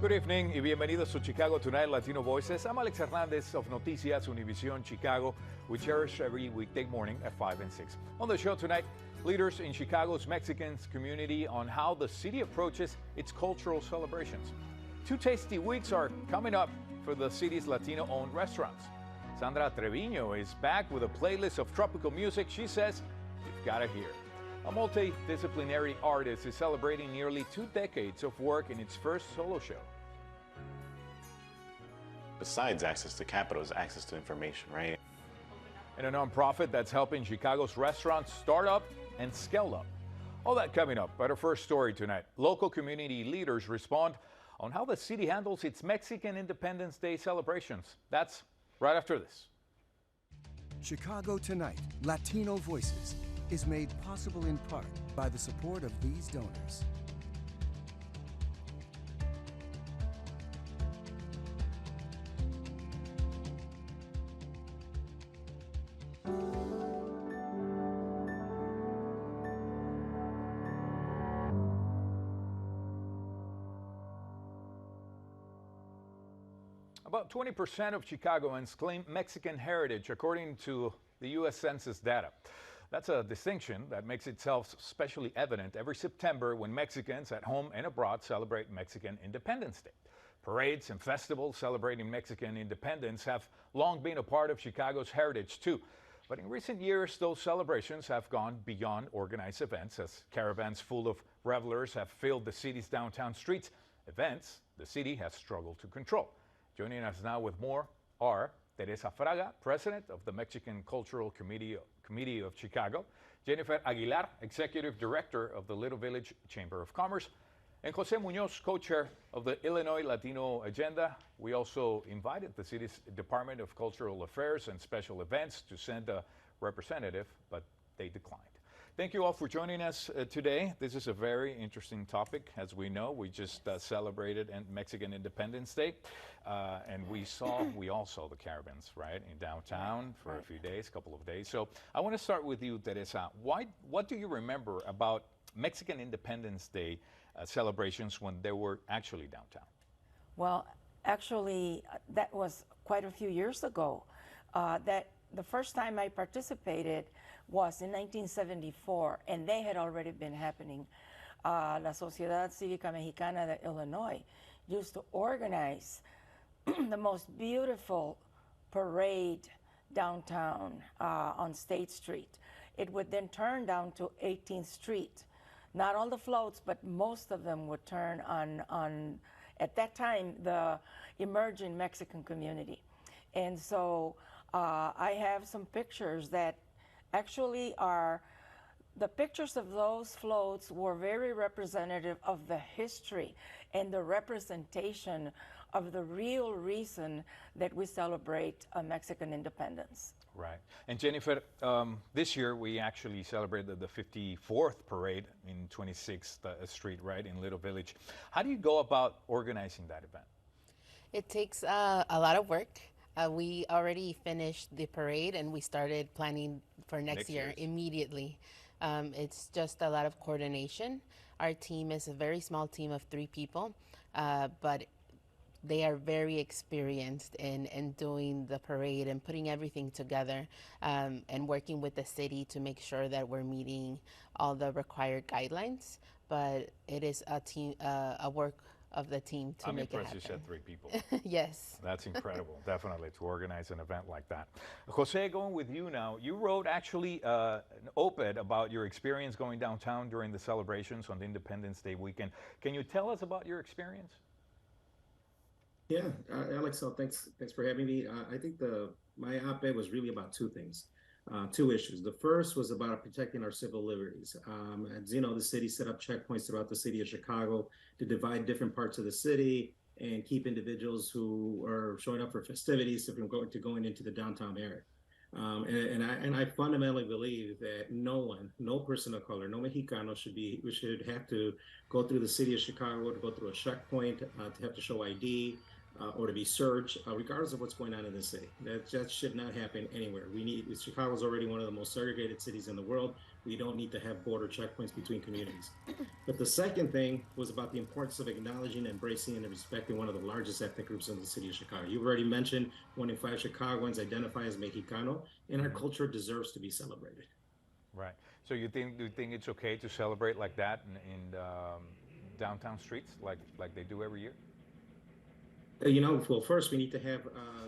Good evening y bienvenidos to Chicago Tonight Latino Voices. I'm Alex Hernandez of Noticias Univision Chicago. We cherish every weekday morning at 5 and 6. On the show tonight, leaders in Chicago's Mexican community on how the city approaches its cultural celebrations. 2 tasty weeks are coming up for the city's Latino-owned restaurants. Sandra Treviño is back with a playlist of tropical music she says you've got to hear. A multidisciplinary artist is celebrating nearly 2 decades of work in its first solo show. Besides access to capital is access to information, right? And a nonprofit that's helping Chicago's restaurants start up and scale up. All that coming up. But our first story tonight. Local community leaders respond on how the city handles its Mexican Independence Day celebrations. That's right after this. Chicago Tonight, Latino Voices, is made possible in part by the support of these donors. About 20% of Chicagoans claim Mexican heritage, according to the U.S. Census data. That's a distinction that makes itself especially evident every September when Mexicans at home and abroad celebrate Mexican Independence Day. Parades and festivals celebrating Mexican independence have long been a part of Chicago's heritage too. But in recent years, those celebrations have gone beyond organized events as caravans full of revelers have filled the city's downtown streets, events the city has struggled to control. Joining us now with more are Teresa Fraga, president of the Mexican Cultural Committee of Chicago, Jennifer Aguilar, executive director of the Little Village Chamber of Commerce, and Jose Munoz, co-chair of the Illinois Latino Agenda. We also invited the city's Department of Cultural Affairs and Special Events to send a representative, but they declined. Thank you all for joining us today. This is a very interesting topic. As we know, we just celebrated Mexican Independence Day, and we all saw the caravans, right, in downtown for a few days, couple of days. So I want to start with you, Teresa. What do you remember about Mexican Independence Day celebrations when they were actually downtown? Well, actually, that was quite a few years ago. That the first time I participated was in 1974, and they had already been happening. La Sociedad Cívica Mexicana de Illinois used to organize the most beautiful parade downtown on State Street. It would then turn down to 18th Street. Not all the floats, but most of them would turn on at that time, the emerging Mexican community. And so I have some pictures that actually the pictures of those floats were very representative of the history and the representation of the real reason that we celebrate Mexican independence. Right. And Jennifer, this year we actually celebrated the 54th parade in 26th Street, right, in Little Village. How do you go about organizing that event? It takes a lot of work. We already finished the parade and we started planning for next year immediately. It's just a lot of coordination. Our team is a very small team of 3 people, but they are very experienced in doing the parade and putting everything together, and working with the city to make sure that we're meeting all the required guidelines. But it is a team, a work of the team to make it happen. I'm impressed you said 3 people. Yes. That's incredible, definitely, to organize an event like that. Jose, going with you now, you wrote actually an op-ed about your experience going downtown during the celebrations on the Independence Day weekend. Can you tell us about your experience? Yeah, Alex, thanks for having me. I think my op-ed was really about 2 things. 2 issues. The first was about protecting our civil liberties. As you know, the city set up checkpoints throughout the city of Chicago to divide different parts of the city and keep individuals who are showing up for festivities from going into the downtown area. And I fundamentally believe that no person of color, no Mexicano should have to go through the city of Chicago to go through a checkpoint, to have to show ID, or to be searched, regardless of what's going on in the city. That should not happen anywhere. Chicago's already one of the most segregated cities in the world. We don't need to have border checkpoints between communities. But the second thing was about the importance of acknowledging, embracing, and respecting one of the largest ethnic groups in the city of Chicago. You've already mentioned 1 in 5 Chicagoans identify as Mexicano, and our culture deserves to be celebrated. Right. So do you think it's okay to celebrate like that in downtown streets, like they do every year? Well, first we need to have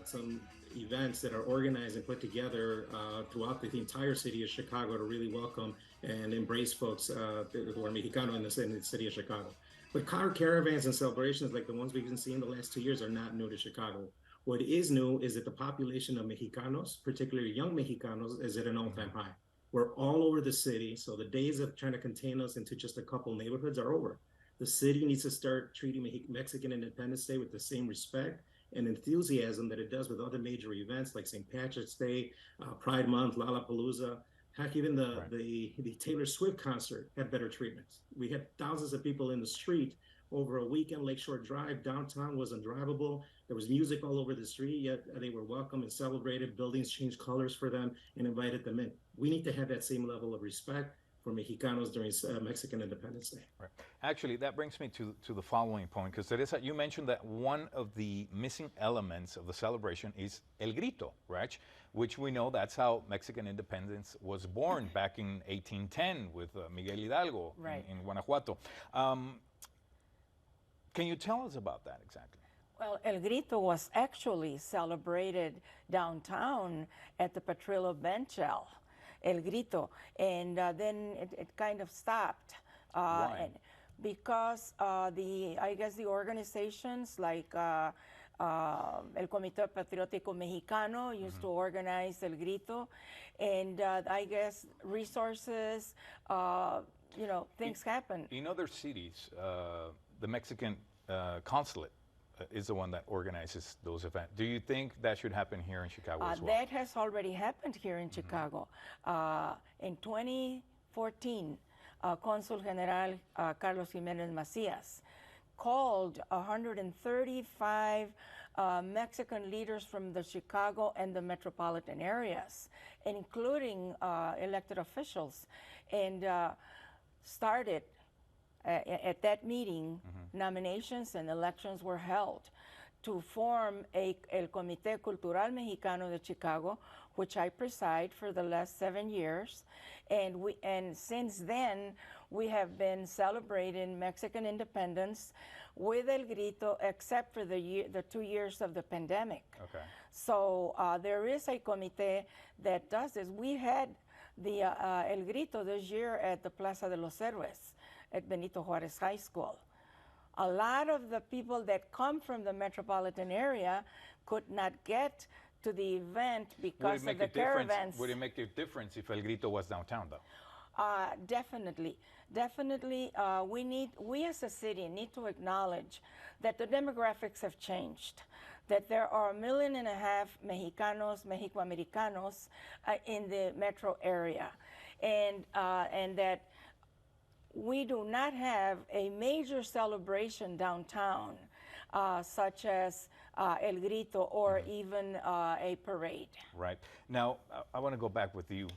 some events that are organized and put together throughout the entire city of Chicago to really welcome and embrace folks who are Mexicano in the city of Chicago. But car caravans and celebrations like the ones we've been seeing the last 2 years are not new to Chicago. What is new is that the population of Mexicanos, particularly young Mexicanos, is at an all-time high. We're all over the city, so the days of trying to contain us into just a couple neighborhoods are over. The city needs to start treating Mexican Independence Day with the same respect and enthusiasm that it does with other major events like St. Patrick's Day, Pride Month, Lollapalooza. Heck, even the Taylor Swift concert had better treatments. We had thousands of people in the street over a weekend. Lakeshore Drive downtown was undrivable. There was music all over the street, yet they were welcome and celebrated. Buildings changed colors for them and invited them in. We need to have that same level of respect for Mexicanos during Mexican Independence Day. Right. Actually, that brings me to the following point, because Teresa, you mentioned that one of the missing elements of the celebration is El Grito, right? Which we know that's how Mexican independence was born back in 1810 with Miguel Hidalgo in Guanajuato. Can you tell us about that exactly? Well, El Grito was actually celebrated downtown at the Petrillo Benchel, El Grito, and then it kind of stopped. Why? And because I guess the organizations like El Comité Patriótico Mexicano used to organize El Grito, and I guess resources, things happen. In other cities, the Mexican consulate is the one that organizes those events. Do you think that should happen here in Chicago as well? That has already happened here in Chicago. In 2014, Consul General Carlos Jimenez Macias called 135 Mexican leaders from the Chicago and the metropolitan areas, including elected officials, and started at that meeting, nominations and elections were held to form El Comité Cultural Mexicano de Chicago, which I preside for the last 7 years. And since then, we have been celebrating Mexican independence with El Grito, except for the 2 years of the pandemic. Okay. So there is a comité that does this. We had the El Grito this year at the Plaza de los Héroes at Benito Juarez High School. A lot of the people that come from the metropolitan area could not get to the event because of the caravans. Would it make a difference if El Grito was downtown, though? Definitely. Definitely, we as a city need to acknowledge that the demographics have changed, that there are 1.5 million Mexicanos, Mexicoamericanos in the metro area, and that we do not have a major celebration downtown, such as El Grito or even a parade. Right. Now, I want to go back with you,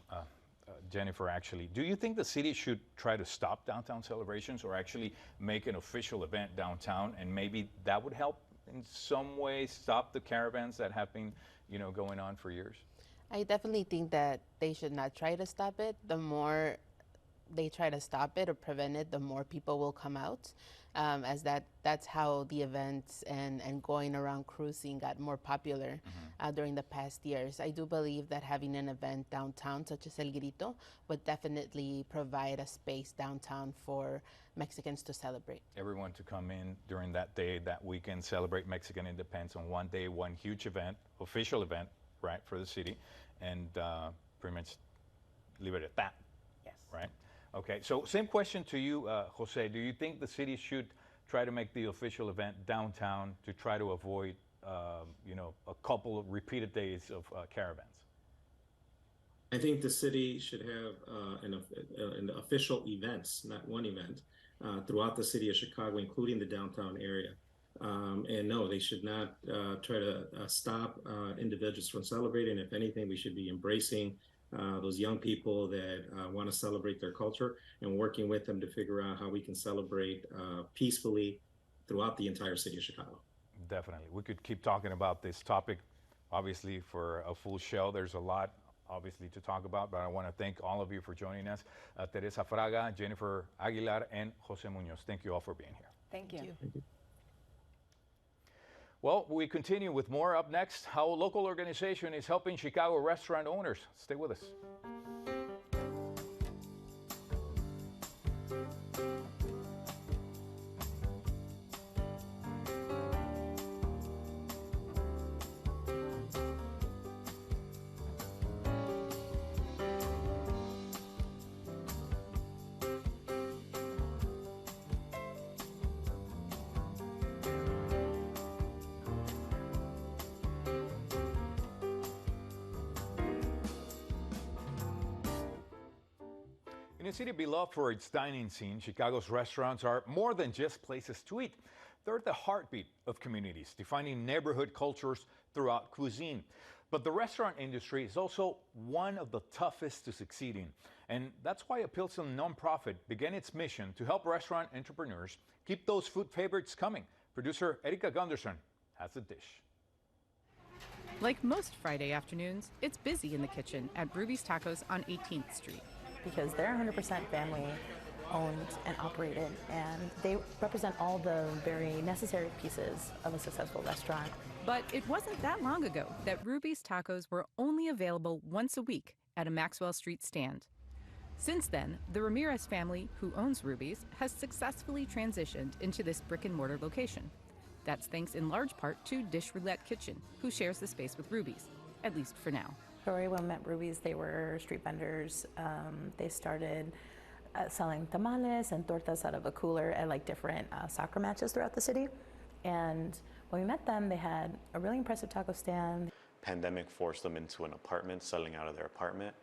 Jennifer, actually. Do you think the city should try to stop downtown celebrations or actually make an official event downtown, and maybe that would help in some way stop the caravans that have been, going on for years? I definitely think that they should not try to stop it. The more they try to stop it or prevent it, the more people will come out, as that's how the events and going around cruising got more popular during the past years. I do believe that having an event downtown such as El Grito would definitely provide a space downtown for Mexicans to celebrate. Everyone to come in during that day, that weekend, celebrate Mexican independence on one day, one huge event, official event, right, for the city, and pretty much leave it at that. Yes. Right? Okay, so same question to you, Jose. Do you think the city should try to make the official event downtown to try to avoid, a couple of repeated days of caravans? I think the city should have an official events, not one event, throughout the city of Chicago, including the downtown area. And no, they should not try to stop individuals from celebrating. If anything, we should be embracing those young people that want to celebrate their culture and working with them to figure out how we can celebrate peacefully throughout the entire city of Chicago. Definitely. We could keep talking about this topic, obviously, for a full show. There's a lot, obviously, to talk about, but I want to thank all of you for joining us. Teresa Fraga, Jennifer Aguilar, and Jose Munoz. Thank you all for being here. Thank you. Thank you. Well, we continue with more up next. How a local organization is helping Chicago restaurant owners. Stay with us. In a city beloved for its dining scene, Chicago's restaurants are more than just places to eat. They're the heartbeat of communities, defining neighborhood cultures throughout cuisine. But the restaurant industry is also one of the toughest to succeed in. And that's why a Pilsen nonprofit began its mission to help restaurant entrepreneurs keep those food favorites coming. Producer Erika Gunderson has the dish. Like most Friday afternoons, it's busy in the kitchen at Ruby's Tacos on 18th Street. Because they're 100% family owned and operated, and they represent all the very necessary pieces of a successful restaurant. But it wasn't that long ago that Ruby's Tacos were only available once a week at a Maxwell Street stand. Since then, the Ramirez family, who owns Ruby's, has successfully transitioned into this brick-and-mortar location. That's thanks in large part to Dish Roulette Kitchen, who shares the space with Ruby's, at least for now. Rory when met Ruby's, they were street vendors. They started selling tamales and tortas out of a cooler at like different soccer matches throughout the city. And when we met them, they had a really impressive taco stand. Pandemic forced them into an apartment, selling out of their apartment.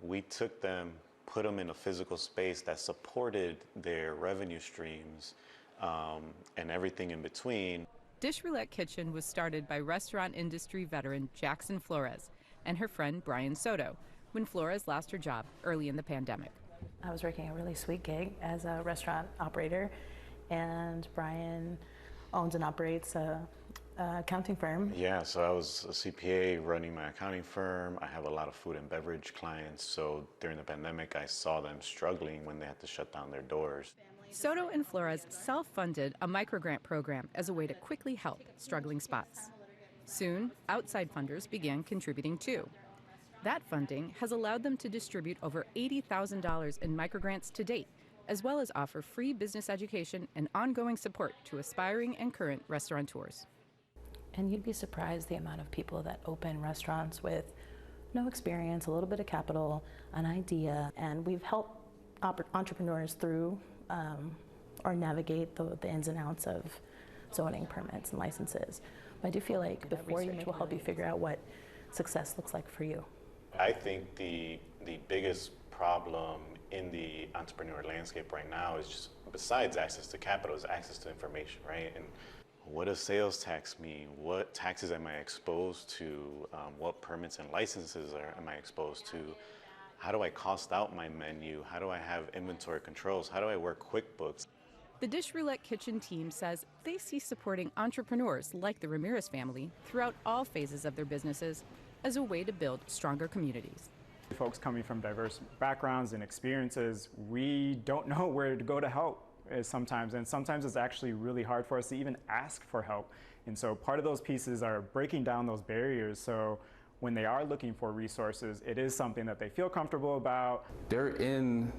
We took them, put them in a physical space that supported their revenue streams and everything in between. Dish Roulette Kitchen was started by restaurant industry veteran Jackson Flores and her friend Brian Soto when Flores lost her job early in the pandemic. I was working a really sweet gig as a restaurant operator, and Brian owns and operates a accounting firm. Yeah, so I was a CPA running my accounting firm. I have a lot of food and beverage clients, so during the pandemic I saw them struggling when they had to shut down their doors. Soto and Flores self-funded a microgrant program as a way to quickly help struggling spots. Soon, outside funders began contributing too. That funding has allowed them to distribute over $80,000 in microgrants to date, as well as offer free business education and ongoing support to aspiring and current restaurateurs. And you'd be surprised the amount of people that open restaurants with no experience, a little bit of capital, an idea, and we've helped entrepreneurs through or navigate the ins and outs of zoning permits and licenses. But I do feel like before you will help you figure out what success looks like for you. I think the biggest problem in the entrepreneur landscape right now is just, besides access to capital, is access to information, right? And what does sales tax mean? What taxes am I exposed to? What permits and licenses am I exposed to? How do I cost out my menu? How do I have inventory controls? How do I work QuickBooks? The Dish Roulette Kitchen team says they see supporting entrepreneurs like the Ramirez family throughout all phases of their businesses as a way to build stronger communities. Folks coming from diverse backgrounds and experiences, we don't know where to go to help sometimes, and sometimes it's actually really hard for us to even ask for help. And so part of those pieces are breaking down those barriers, so when they are looking for resources, it is something that they feel comfortable about. They're in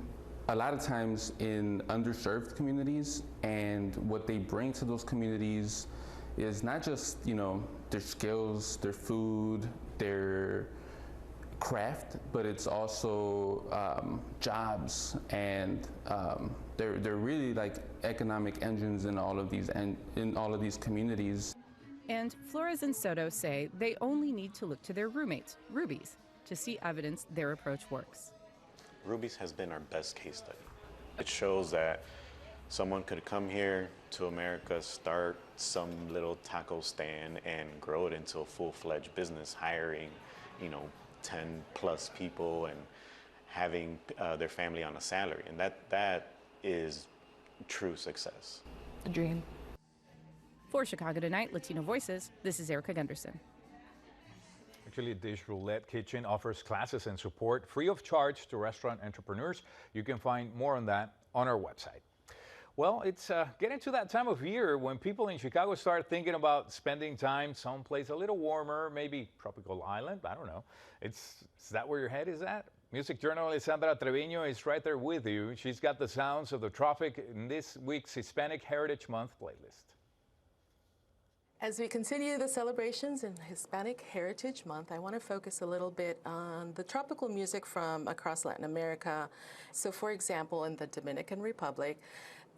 a lot of times in underserved communities, and what they bring to those communities is not just, their skills, their food, their craft, but it's also jobs, and they're really like economic engines in all of these communities. And Flores and Soto say they only need to look to their roommates, Ruby's, to see evidence their approach works. Ruby's has been our best case study. It shows that Someone could come here to America, start some little taco stand and grow it into a full-fledged business, hiring, 10 plus people and having their family on a salary. And that is true success. The dream. For Chicago Tonight, Latino Voices, this is Erica Gunderson. Actually, Dish Roulette Kitchen offers classes and support free of charge to restaurant entrepreneurs. You can find more on that on our website. Well, it's getting to that time of year when people in Chicago start thinking about spending time someplace a little warmer, maybe tropical island, I don't know. Is that where your head is at? Music journalist Sandra Treviño is right there with you. She's got the sounds of the Tropic in this week's Hispanic Heritage Month playlist. As we continue the celebrations in Hispanic Heritage Month, I want to focus a little bit on the tropical music from across Latin America. So for example, in the Dominican Republic,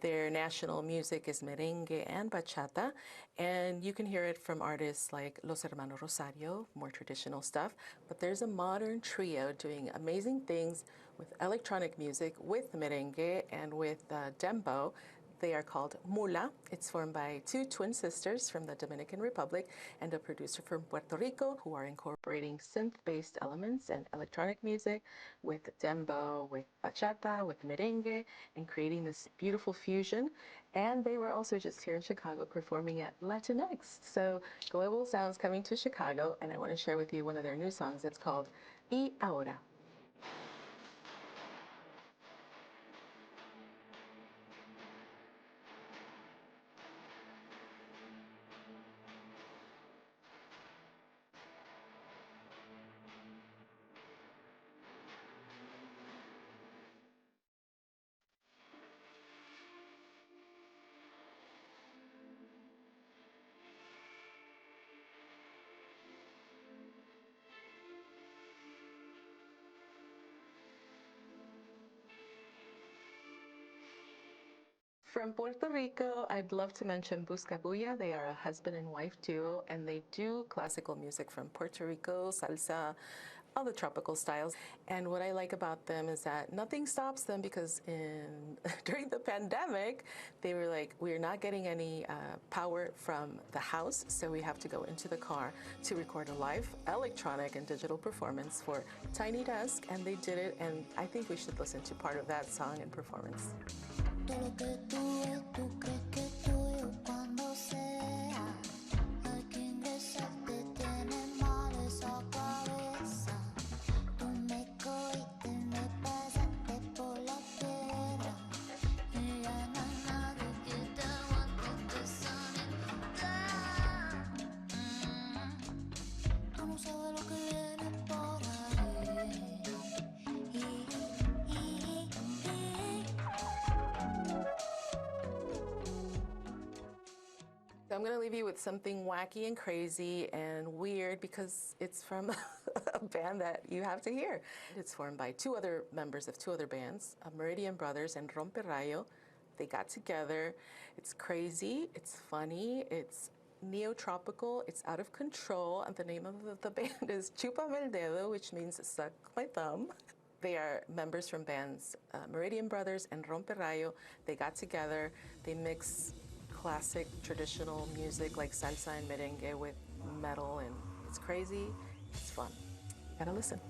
their national music is merengue and bachata, and you can hear it from artists like Los Hermanos Rosario, more traditional stuff, but there's a modern trio doing amazing things with electronic music, with merengue and with dembow. They are called Mula. It's formed by two twin sisters from the Dominican Republic and a producer from Puerto Rico who are incorporating synth-based elements and electronic music with dembow, with bachata, with merengue, and creating this beautiful fusion. And they were also just here in Chicago performing at Latinx. So global sounds coming to Chicago, and I want to share with you one of their new songs. It's called Y Ahora. From Puerto Rico, I'd love to mention Buscabulla. They are a husband and wife duo, and they do classical music from Puerto Rico, salsa, all the tropical styles. And what I like about them is that nothing stops them, because during the pandemic, they were like, we're not getting any power from the house, so we have to go into the car to record a live electronic and digital performance for Tiny Desk, and they did it, and I think we should listen to part of that song and performance. Todo lo que tú ves, tú crees que es tuyo cuando sea. Hay que ingresar, te tiene mal esa cabeza. Tú me cogiste, me pasaste por la piedra. Y ya no hay nadie que te aguante esa neta. Tú no sabes lo que viene por ahí. I'm going to leave you with something wacky and crazy and weird, because it's from a band that you have to hear. It's formed by two other members of two other bands, Meridian Brothers and Romperrayo. They got together. It's crazy, it's funny, it's neo-tropical, it's out of control, and the name of the band is Chúpame el Dedo, which means suck my thumb. They are members from bands Meridian Brothers and Romperrayo. They got together, they mix classic traditional music like salsa and merengue with metal, and it's crazy, it's fun. You gotta listen.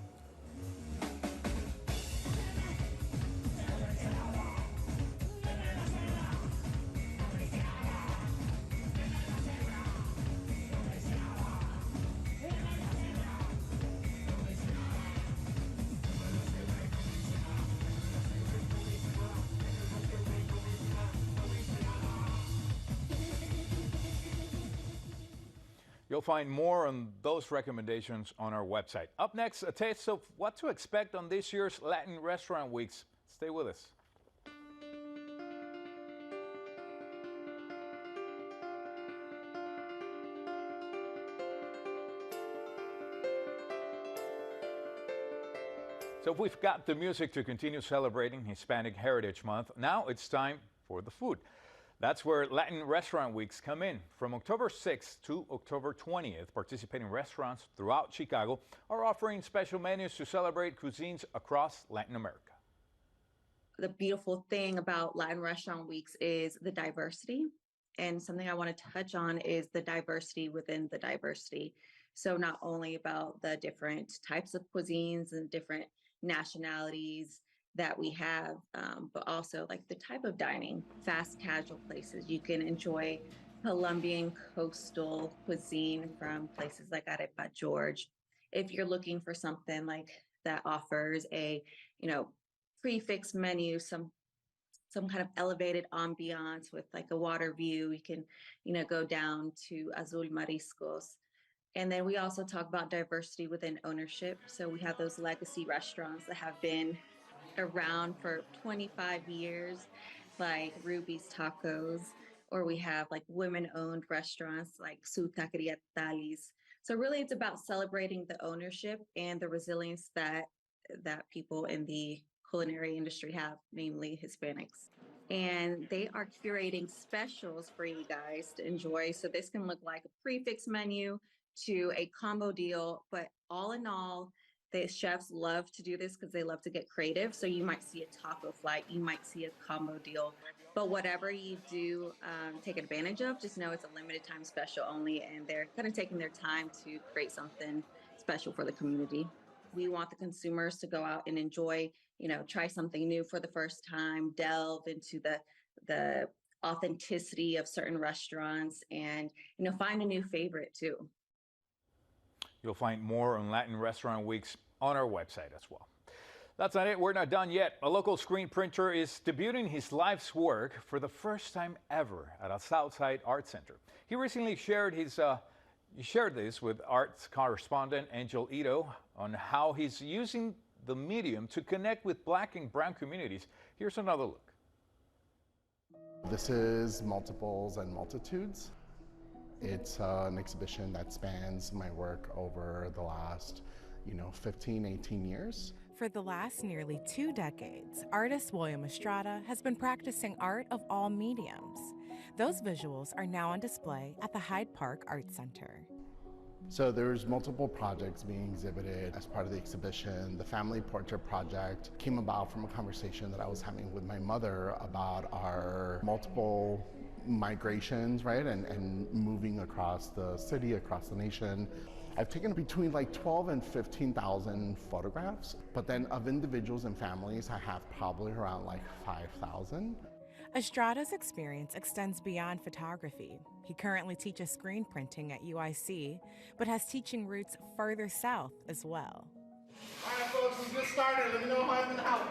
You'll find more on those recommendations on our website. Up next, a taste of what to expect on this year's Latin Restaurant Weeks. Stay with us. So we've got the music to continue celebrating Hispanic Heritage Month. Now it's time for the food. That's where Latin Restaurant Weeks come in. From October 6th to October 20th, participating restaurants throughout Chicago are offering special menus to celebrate cuisines across Latin America. the beautiful thing about Latin Restaurant Weeks is the diversity. And something I want to touch on is the diversity within the diversity. So not only about the different types of cuisines and different nationalities that we have, but also like the type of dining, fast casual places. You can enjoy Colombian coastal cuisine from places like Arepa George. If you're looking for something like that offers a, prefix menu, some kind of elevated ambiance with like a water view, you can, go down to Azul Mariscos. And then we also talk about diversity within ownership. So we have those legacy restaurants that have been around for 25 years, like Ruby's Tacos, or we have like women-owned restaurants like Su Taqueria Talis. So really it's about celebrating the ownership and the resilience that people in the culinary industry have, namely Hispanics. And they are curating specials for you guys to enjoy. So this can look like a prefix menu to a combo deal, but all in all, the chefs love to do this because they love to get creative. So you might see a taco flight, you might see a combo deal, but whatever you do take advantage of, just know it's a limited time special only, and they're kind of taking their time to create something special for the community. We want the consumers to go out and enjoy, try something new for the first time, delve into the authenticity of certain restaurants, and, find a new favorite too. You'll find more on Latin Restaurant Weeks on our website as well. That's not it. We're not done yet. A local screen printer is debuting his life's work for the first time ever at a Southside Art Center. He recently shared this with arts correspondent Angel Ito on how he's using the medium to connect with Black and brown communities. Here's another look. This is Multiples and Multitudes. It's an exhibition that spans my work over the last, 15, 18 years. For the last nearly 2 decades, artist William Estrada has been practicing art of all mediums. Those visuals are now on display at the Hyde Park Art Center. So there's multiple projects being exhibited as part of the exhibition. The Family Portrait Project came about from a conversation that I was having with my mother about our multiple migrations, right, and moving across the city, across the nation. I've taken between like 12 and 15,000 photographs, but then of individuals and families, I have probably around like 5,000. Estrada's experience extends beyond photography. He currently teaches screen printing at UIC, but has teaching roots further south as well. All right, folks, we just started. Let me know how I'm in the house.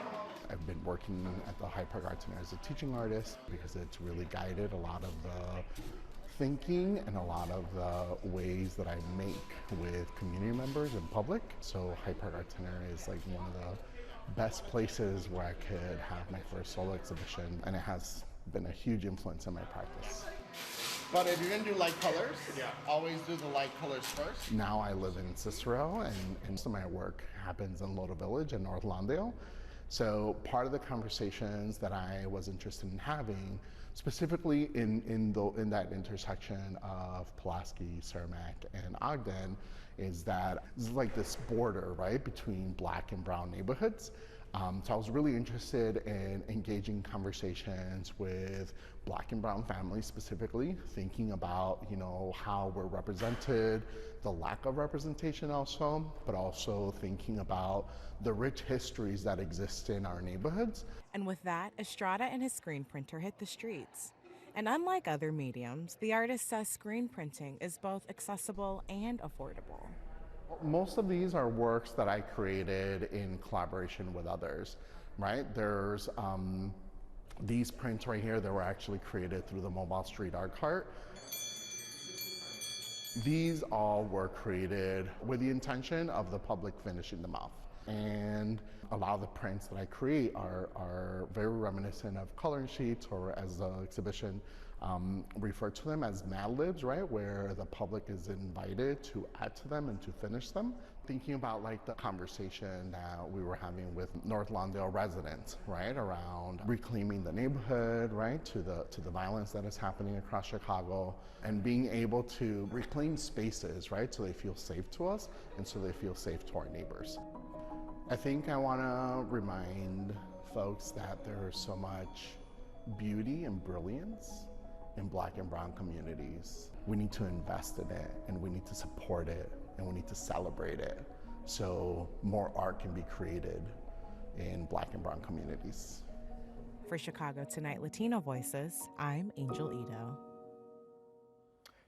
I've been working at the Hyde Park Art Center as a teaching artist because it's really guided a lot of the thinking and a lot of the ways that I make with community members and public. So Hyde Park Art Center is like one of the best places where I could have my first solo exhibition, and it has been a huge influence in my practice. But if you're gonna do light colors, always do the light colors first. Now I live in Cicero, and most of my work happens in Lodo Village in North Lawndale. So part of the conversations that I was interested in having, specifically in that intersection of Pulaski, Cermak, and Ogden, is that it's like this border, right, between Black and brown neighborhoods. So I was really interested in engaging conversations with Black and brown families specifically, thinking about, how we're represented, the lack of representation also, but also thinking about the rich histories that exist in our neighborhoods. And with that, Estrada and his screen printer hit the streets. And unlike other mediums, the artist says screen printing is both accessible and affordable. Most of these are works that I created in collaboration with others, right? There's these prints right here that were actually created through the Mobile Street Art Cart. These all were created with the intention of the public finishing them off. And a lot of the prints that I create are very reminiscent of coloring sheets, or as the exhibition referred to them as Mad Libs, right? Where the public is invited to add to them and to finish them. Thinking about like the conversation that we were having with North Lawndale residents, right? Around reclaiming the neighborhood, right? To the violence that is happening across Chicago, and being able to reclaim spaces, right? So they feel safe to us, and so they feel safe to our neighbors. I think I want to remind folks that there's so much beauty and brilliance in Black and brown communities. We need to invest in it, and we need to support it, and we need to celebrate it so more art can be created in Black and brown communities. For Chicago Tonight Latino Voices, I'm Angel Ito.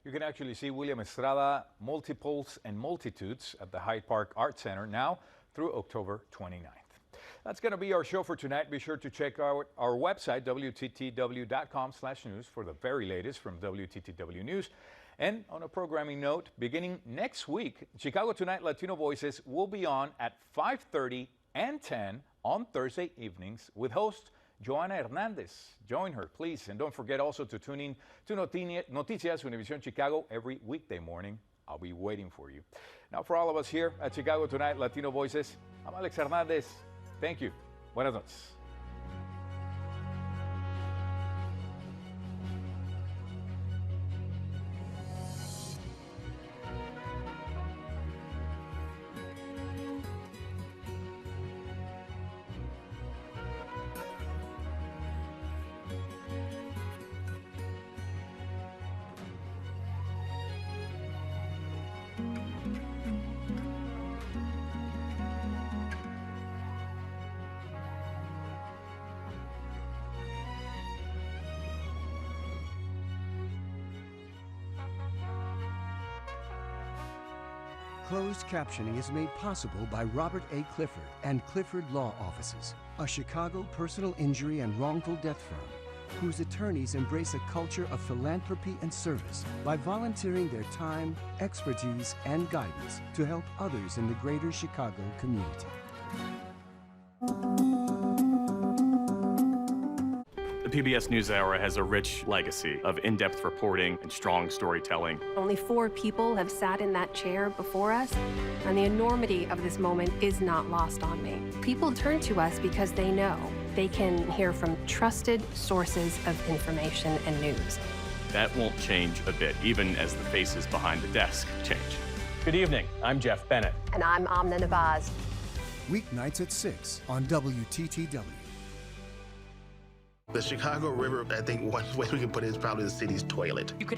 You can actually see William Estrada, Multiples and Multitudes at the Hyde Park Art Center now through October 29th. That's going to be our show for tonight. Be sure to check out our website, WTTW.com/news, for the very latest from WTTW News. And on a programming note, beginning next week, Chicago Tonight Latino Voices will be on at 5:30 and 10 on Thursday evenings with host Joanna Hernandez. Join her, please. And don't forget also to tune in to Noticias Univision Chicago every weekday morning. I'll be waiting for you. Now, for all of us here at Chicago Tonight Latino Voices, I'm Alex Hernandez. Thank you. Buenas noches. Closed captioning is made possible by Robert A. Clifford and Clifford Law Offices, a Chicago personal injury and wrongful death firm whose attorneys embrace a culture of philanthropy and service by volunteering their time, expertise, and guidance to help others in the greater Chicago community. The PBS NewsHour has a rich legacy of in-depth reporting and strong storytelling. Only 4 people have sat in that chair before us, and the enormity of this moment is not lost on me. People turn to us because they know they can hear from trusted sources of information and news. That won't change a bit, even as the faces behind the desk change. Good evening. I'm Jeff Bennett. And I'm Amna Navaz. Weeknights at 6 on WTTW. The Chicago River, I think one way we can put it is probably the city's toilet. You could have